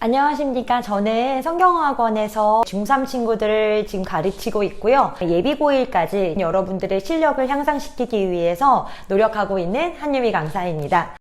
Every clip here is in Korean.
안녕하십니까. 저는 성경학원에서 중3 친구들을 지금 가르치고 있고요. 예비 고1까지 여러분들의 실력을 향상시키기 위해서 노력하고 있는 한유미 강사입니다.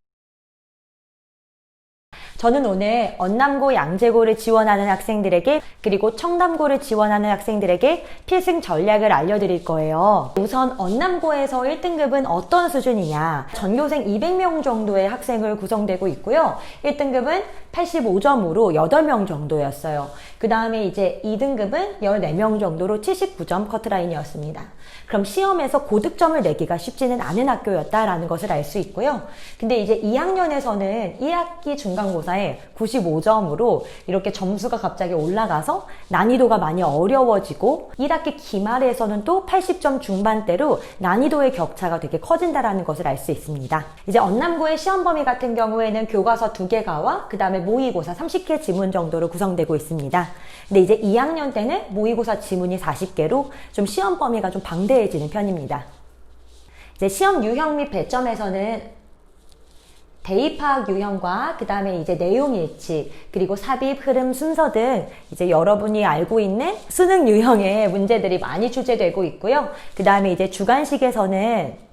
저는 오늘 언남고, 양재고를 지원하는 학생들에게 그리고 청담고를 지원하는 학생들에게 필승 전략을 알려드릴 거예요. 우선 언남고에서 1등급은 어떤 수준이냐, 전교생 200명 정도의 학생을 구성되고 있고요. 1등급은 85점으로 8명 정도였어요. 그 다음에 이제 2등급은 14명 정도로 79점 커트라인이었습니다. 그럼 시험에서 고득점을 내기가 쉽지는 않은 학교였다라는 것을 알 수 있고요. 근데 이제 2학년에서는 1학기 중간고사에 95점으로 이렇게 점수가 갑자기 올라가서 난이도가 많이 어려워지고 1학기 기말에서는 또 80점 중반대로 난이도의 격차가 되게 커진다라는 것을 알 수 있습니다. 이제 언남고의 시험 범위 같은 경우에는 교과서 2개가와 그 다음에 모의고사 30개 지문 정도로 구성되고 있습니다. 근데 이제 2학년 때는 모의고사 지문이 40개로 좀 시험 범위가 좀 방대해지는 편입니다. 이제 시험 유형 및 배점에서는 대입 파악 유형과 그 다음에 이제 내용 일치, 그리고 삽입, 흐름, 순서 등 이제 여러분이 알고 있는 수능 유형의 문제들이 많이 출제되고 있고요. 그 다음에 이제 주관식에서는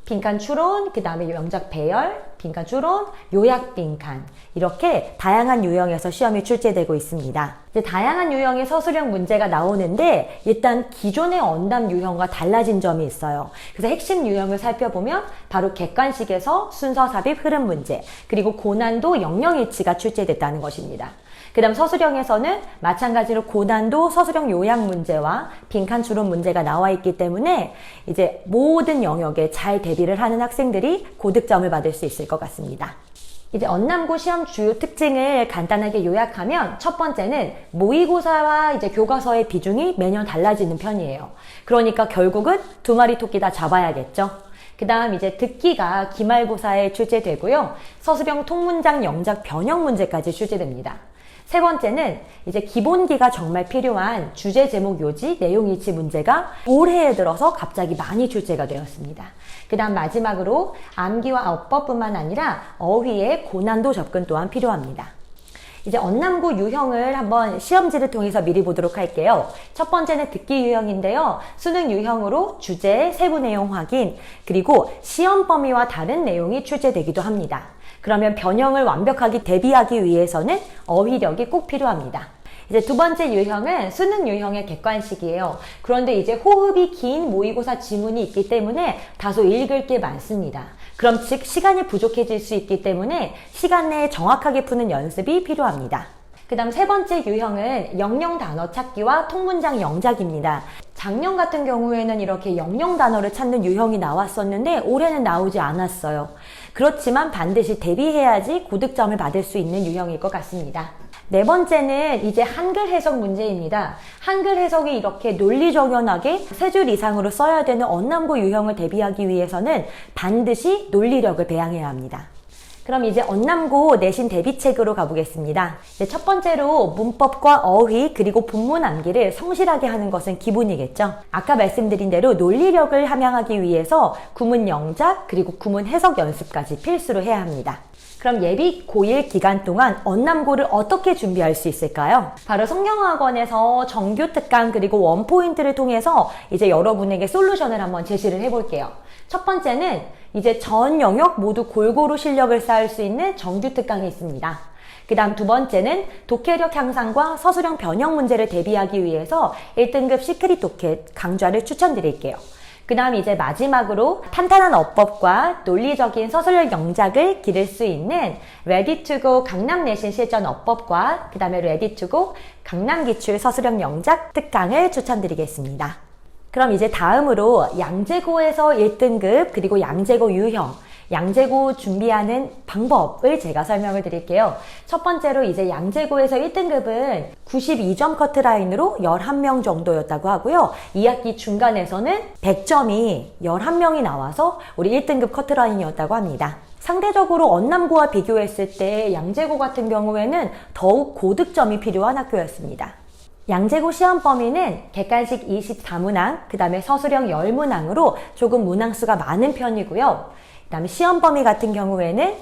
빈칸 추론, 그 다음에 명작 배열, 빈칸 추론, 요약 빈칸, 이렇게 다양한 유형에서 시험이 출제되고 있습니다. 이제 다양한 유형의 서술형 문제가 나오는데 일단 기존의 언담 유형과 달라진 점이 있어요. 그래서 핵심 유형을 살펴보면 바로 객관식에서 순서 삽입 흐름 문제, 그리고 고난도 영영일치가 출제됐다는 것입니다. 그 다음 서술형에서는 마찬가지로 고난도 서술형 요약 문제와 빈칸 추론 문제가 나와 있기 때문에 이제 모든 영역에 잘 대비를 하는 학생들이 고득점을 받을 수 있을 것 같습니다. 이제 언남고 시험 주요 특징을 간단하게 요약하면 첫 번째는 모의고사와 이제 교과서의 비중이 매년 달라지는 편이에요. 그러니까 결국은 두 마리 토끼 다 잡아야겠죠. 그 다음 이제 듣기가 기말고사에 출제되고요. 서술형 통문장 영작 변형 문제까지 출제됩니다. 세 번째는 이제 기본기가 정말 필요한 주제, 제목, 요지, 내용 일치 문제가 올해에 들어서 갑자기 많이 출제가 되었습니다. 그 다음 마지막으로 암기와 어법뿐만 아니라 어휘의 고난도 접근 또한 필요합니다. 이제 언남고 유형을 한번 시험지를 통해서 미리 보도록 할게요. 첫 번째는 듣기 유형인데요. 수능 유형으로 주제, 세부 내용 확인, 그리고 시험 범위와 다른 내용이 출제되기도 합니다. 그러면 변형을 완벽하게 대비하기 위해서는 어휘력이 꼭 필요합니다. 이제 두 번째 유형은 수능 유형의 객관식이에요. 그런데 이제 호흡이 긴 모의고사 지문이 있기 때문에 다소 읽을 게 많습니다. 그럼 즉 시간이 부족해질 수 있기 때문에 시간 내에 정확하게 푸는 연습이 필요합니다. 그 다음 세 번째 유형은 영영 단어 찾기와 통문장 영작입니다. 작년 같은 경우에는 이렇게 영영 단어를 찾는 유형이 나왔었는데 올해는 나오지 않았어요. 그렇지만 반드시 대비해야지 고득점을 받을 수 있는 유형일 것 같습니다. 네 번째는 이제 한글 해석 문제입니다. 한글 해석이 이렇게 논리적연하게 3줄 이상으로 써야 되는 언남고 유형을 대비하기 위해서는 반드시 논리력을 배양해야 합니다. 그럼 이제 언남고 내신 대비책으로 가보겠습니다. 첫 번째로 문법과 어휘 그리고 본문 암기를 성실하게 하는 것은 기본이겠죠. 아까 말씀드린 대로 논리력을 함양하기 위해서 구문 영작 그리고 구문 해석 연습까지 필수로 해야 합니다. 그럼 예비 고1 기간 동안 언남고를 어떻게 준비할 수 있을까요? 바로 성경학원에서 정규 특강 그리고 원포인트를 통해서 이제 여러분에게 솔루션을 한번 제시를 해볼게요. 첫 번째는 이제 전 영역 모두 골고루 실력을 쌓을 수 있는 정규 특강이 있습니다. 그 다음 두 번째는 독해력 향상과 서술형 변형 문제를 대비하기 위해서 1등급 시크릿 독해 강좌를 추천드릴게요. 그 다음 이제 마지막으로 탄탄한 어법과 논리적인 서술형 영작을 기를 수 있는 Ready to Go 강남 내신 실전 어법과 그 다음에 Ready to Go 강남 기출 서술형 영작 특강을 추천드리겠습니다. 그럼 이제 다음으로 양재고에서 1등급 그리고 양재고 유형, 양재고 준비하는 방법을 제가 설명을 드릴게요. 첫 번째로 이제 양재고에서 1등급은 92점 커트라인으로 11명 정도였다고 하고요. 2학기 중간에서는 100점이 11명이 나와서 우리 1등급 커트라인이었다고 합니다. 상대적으로 언남고와 비교했을 때 양재고 같은 경우에는 더욱 고득점이 필요한 학교였습니다. 양재고 시험 범위는 객관식 24문항, 그 다음에 서술형 10문항으로 조금 문항수가 많은 편이고요. 그 다음에 시험 범위 같은 경우에는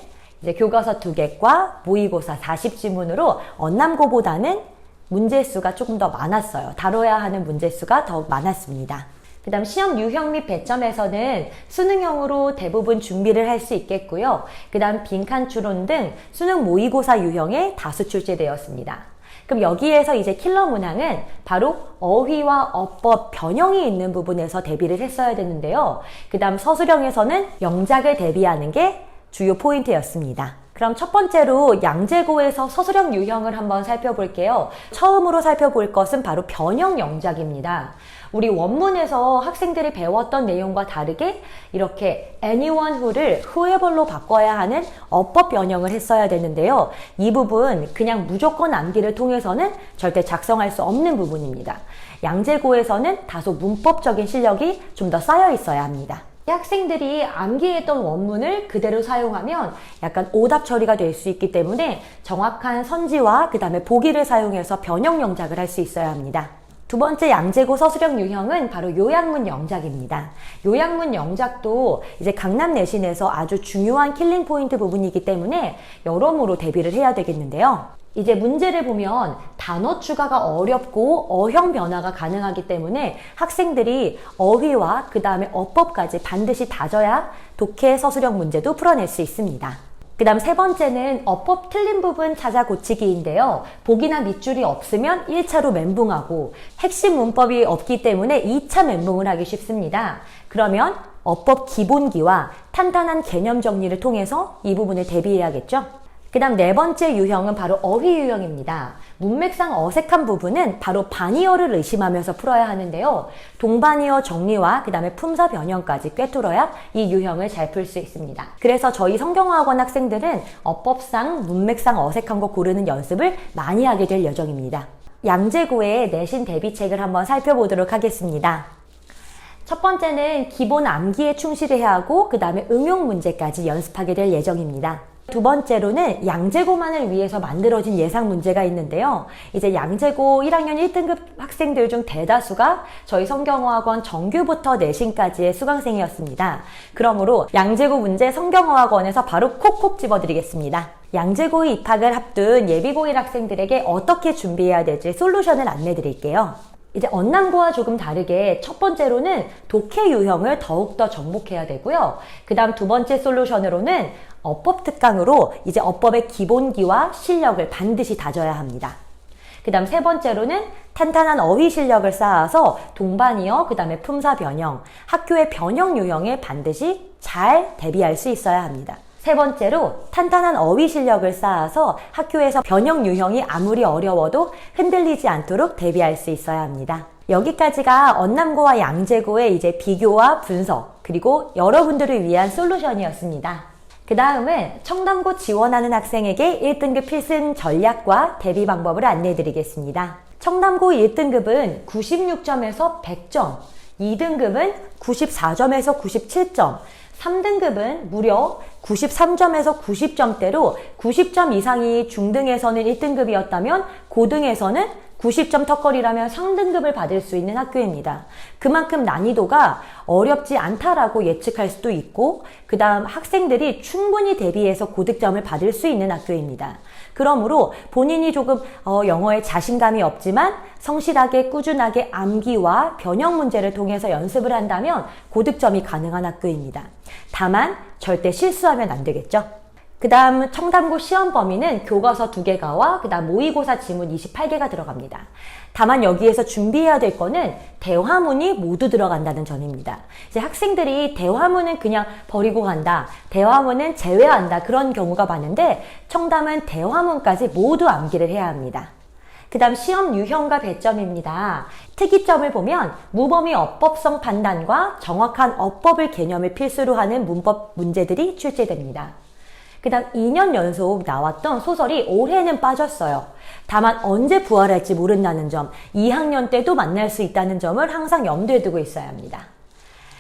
이제 교과서 2개과 모의고사 40지문으로 언남고보다는 문제수가 조금 더 많았어요. 다뤄야 하는 문제수가 더 많았습니다. 그 다음 시험 유형 및 배점에서는 수능형으로 대부분 준비를 할 수 있겠고요. 그 다음 빈칸 추론 등 수능 모의고사 유형에 다수 출제되었습니다. 그럼 여기에서 이제 킬러 문항은 바로 어휘와 어법 변형이 있는 부분에서 대비를 했어야 되는데요. 그 다음 서술형에서는 영작을 대비하는 게 주요 포인트였습니다. 그럼 첫 번째로 양재고에서 서술형 유형을 한번 살펴볼게요. 처음으로 살펴볼 것은 바로 변형 영작입니다. 우리 원문에서 학생들이 배웠던 내용과 다르게 이렇게 anyone who를 whoever로 바꿔야 하는 어법 변형을 했어야 되는데요. 이 부분 그냥 무조건 암기를 통해서는 절대 작성할 수 없는 부분입니다. 양재고에서는 다소 문법적인 실력이 좀 더 쌓여 있어야 합니다. 학생들이 암기했던 원문을 그대로 사용하면 약간 오답 처리가 될 수 있기 때문에 정확한 선지와 그 다음에 보기를 사용해서 변형 영작을 할 수 있어야 합니다. 두 번째 양재고 서술형 유형은 바로 요약문 영작입니다. 요약문 영작도 이제 강남 내신에서 아주 중요한 킬링 포인트 부분이기 때문에 여러모로 대비를 해야 되겠는데요. 이제 문제를 보면 단어 추가가 어렵고 어형 변화가 가능하기 때문에 학생들이 어휘와 그 다음에 어법까지 반드시 다져야 독해 서술형 문제도 풀어낼 수 있습니다. 그 다음 세 번째는 어법 틀린 부분 찾아 고치기인데요. 보기나 밑줄이 없으면 1차로 멘붕하고 핵심 문법이 없기 때문에 2차 멘붕을 하기 쉽습니다. 그러면 어법 기본기와 탄탄한 개념 정리를 통해서 이 부분을 대비해야겠죠. 그 다음 네 번째 유형은 바로 어휘 유형입니다. 문맥상 어색한 부분은 바로 반이어를 의심하면서 풀어야 하는데요. 동반이어 정리와 그 다음에 품사 변형까지 꿰뚫어야 이 유형을 잘 풀 수 있습니다. 그래서 저희 성경어학원 학생들은 어법상, 문맥상 어색한 거 고르는 연습을 많이 하게 될 예정입니다. 양재고의 내신 대비책을 한번 살펴보도록 하겠습니다. 첫 번째는 기본 암기에 충실해야 하고 그 다음에 응용 문제까지 연습하게 될 예정입니다. 두 번째로는 양재고만을 위해서 만들어진 예상 문제가 있는데요. 이제 양재고 1학년 1등급 학생들 중 대다수가 저희 성경어학원 정규부터 내신까지의 수강생이었습니다. 그러므로 양재고 문제 성경어학원에서 바로 콕콕 집어드리겠습니다. 양재고에 입학을 앞둔 예비고1 학생들에게 어떻게 준비해야 될지 솔루션을 안내드릴게요. 이제 언남고와 조금 다르게 첫 번째로는 독해 유형을 더욱더 정복해야 되고요. 그 다음 두 번째 솔루션으로는 어법 특강으로 이제 어법의 기본기와 실력을 반드시 다져야 합니다. 그 다음 세 번째로는 탄탄한 어휘 실력을 쌓아서 동반이어 그 다음에 품사 변형, 학교의 변형 유형에 반드시 잘 대비할 수 있어야 합니다. 세 번째로 탄탄한 어휘 실력을 쌓아서 학교에서 변형 유형이 아무리 어려워도 흔들리지 않도록 대비할 수 있어야 합니다. 여기까지가 언남고와 양재고의 이제 비교와 분석, 그리고 여러분들을 위한 솔루션이었습니다. 그 다음은 청담고 지원하는 학생에게 1등급 필승 전략과 대비 방법을 안내해드리겠습니다. 청담고 1등급은 96점에서 100점, 2등급은 94점에서 97점, 3등급은 무려 93점에서 90점대로 90점 이상이 중등에서는 1등급이었다면 고등에서는 90점 턱걸이라면 상등급을 받을 수 있는 학교입니다. 그만큼 난이도가 어렵지 않다라고 예측할 수도 있고 그 다음 학생들이 충분히 대비해서 고득점을 받을 수 있는 학교입니다. 그러므로 본인이 조금 영어에 자신감이 없지만 성실하게 꾸준하게 암기와 변형 문제를 통해서 연습을 한다면 고득점이 가능한 학교입니다. 다만 절대 실수하면 안 되겠죠. 그 다음 청담고 시험 범위는 교과서 2개가와 그 다음 모의고사 지문 28개가 들어갑니다. 다만 여기에서 준비해야 될 거는 대화문이 모두 들어간다는 점입니다. 이제 학생들이 대화문은 그냥 버리고 간다, 대화문은 제외한다 그런 경우가 많은데 청담은 대화문까지 모두 암기를 해야 합니다. 그 다음 시험 유형과 배점입니다. 특이점을 보면 무범위 어법성 판단과 정확한 어법을 개념을 필수로 하는 문법 문제들이 출제됩니다. 그 다음 2년 연속 나왔던 소설이 올해는 빠졌어요. 다만 언제 부활할지 모른다는 점, 2학년 때도 만날 수 있다는 점을 항상 염두에 두고 있어야 합니다.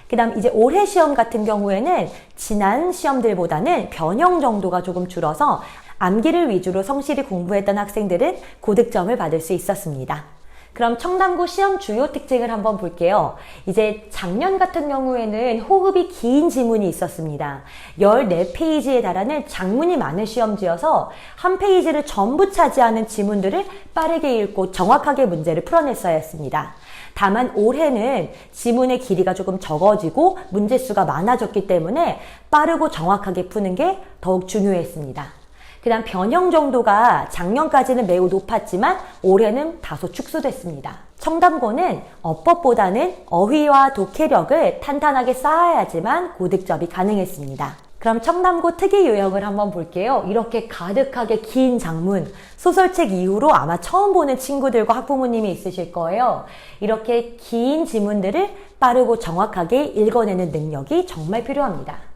그 다음 이제 올해 시험 같은 경우에는 지난 시험들보다는 변형 정도가 조금 줄어서 암기를 위주로 성실히 공부했던 학생들은 고득점을 받을 수 있었습니다. 그럼 청담고 시험 주요 특징을 한번 볼게요. 이제 작년 같은 경우에는 호흡이 긴 지문이 있었습니다. 14페이지에 달하는 장문이 많은 시험지여서 한 페이지를 전부 차지하는 지문들을 빠르게 읽고 정확하게 문제를 풀어냈어야 했습니다. 다만 올해는 지문의 길이가 조금 적어지고 문제수가 많아졌기 때문에 빠르고 정확하게 푸는 게 더욱 중요했습니다. 그 다음 변형 정도가 작년까지는 매우 높았지만 올해는 다소 축소됐습니다. 청담고는 어법보다는 어휘와 독해력을 탄탄하게 쌓아야지만 고득점이 가능했습니다. 그럼 청담고 특이 유형을 한번 볼게요. 이렇게 가득하게 긴 장문, 소설책 이후로 아마 처음 보는 친구들과 학부모님이 있으실 거예요. 이렇게 긴 지문들을 빠르고 정확하게 읽어내는 능력이 정말 필요합니다.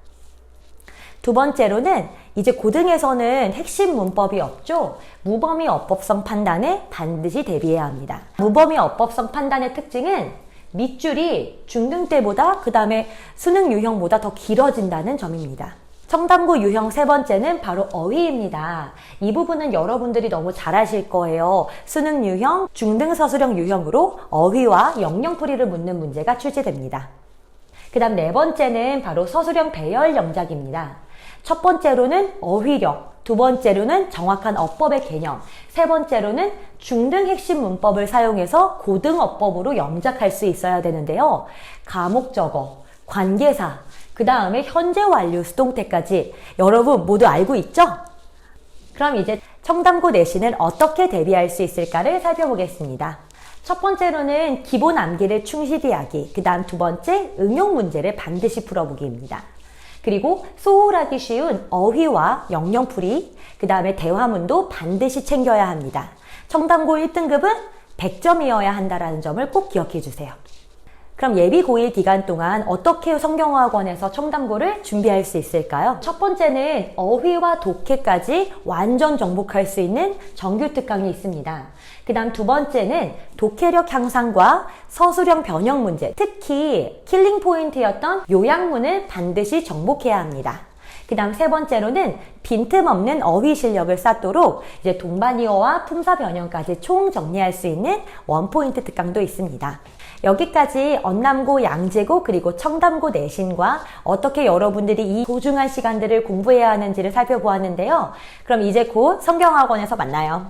두 번째로는 이제 고등에서는 핵심 문법이 없죠. 무범위 어법성 판단에 반드시 대비해야 합니다. 무범위 어법성 판단의 특징은 밑줄이 중등 때보다 그 다음에 수능 유형보다 더 길어진다는 점입니다. 청담고 유형 세 번째는 바로 어휘입니다. 이 부분은 여러분들이 너무 잘 아실 거예요. 수능 유형, 중등 서술형 유형으로 어휘와 영영풀이를 묻는 문제가 출제됩니다. 그 다음 네 번째는 바로 서술형 배열 영작입니다. 첫 번째로는 어휘력, 두 번째로는 정확한 어법의 개념, 세 번째로는 중등 핵심 문법을 사용해서 고등 어법으로 영작할 수 있어야 되는데요. 가목적어, 관계사, 그 다음에 현재 완료 수동태까지 여러분 모두 알고 있죠? 그럼 이제 청담고 내신을 어떻게 대비할 수 있을까를 살펴보겠습니다. 첫 번째로는 기본 암기를 충실히 하기, 그 다음 두 번째 응용 문제를 반드시 풀어보기입니다. 그리고 소홀하기 쉬운 어휘와 영영풀이, 그 다음에 대화문도 반드시 챙겨야 합니다. 청담고 1등급은 100점이어야 한다는 점을 꼭 기억해 주세요. 그럼 예비 고1 기간 동안 어떻게 성경어학원에서 청담고를 준비할 수 있을까요? 첫 번째는 어휘와 독해까지 완전 정복할 수 있는 정규 특강이 있습니다. 그 다음 두 번째는 독해력 향상과 서술형 변형 문제, 특히 킬링 포인트였던 요약문을 반드시 정복해야 합니다. 그 다음 세 번째로는 빈틈없는 어휘 실력을 쌓도록 이제 동반이어와 품사 변형까지 총 정리할 수 있는 원포인트 특강도 있습니다. 여기까지 언남고, 양재고, 그리고 청담고 내신과 어떻게 여러분들이 이 소중한 시간들을 공부해야 하는지를 살펴보았는데요. 그럼 이제 곧 성경학원에서 만나요.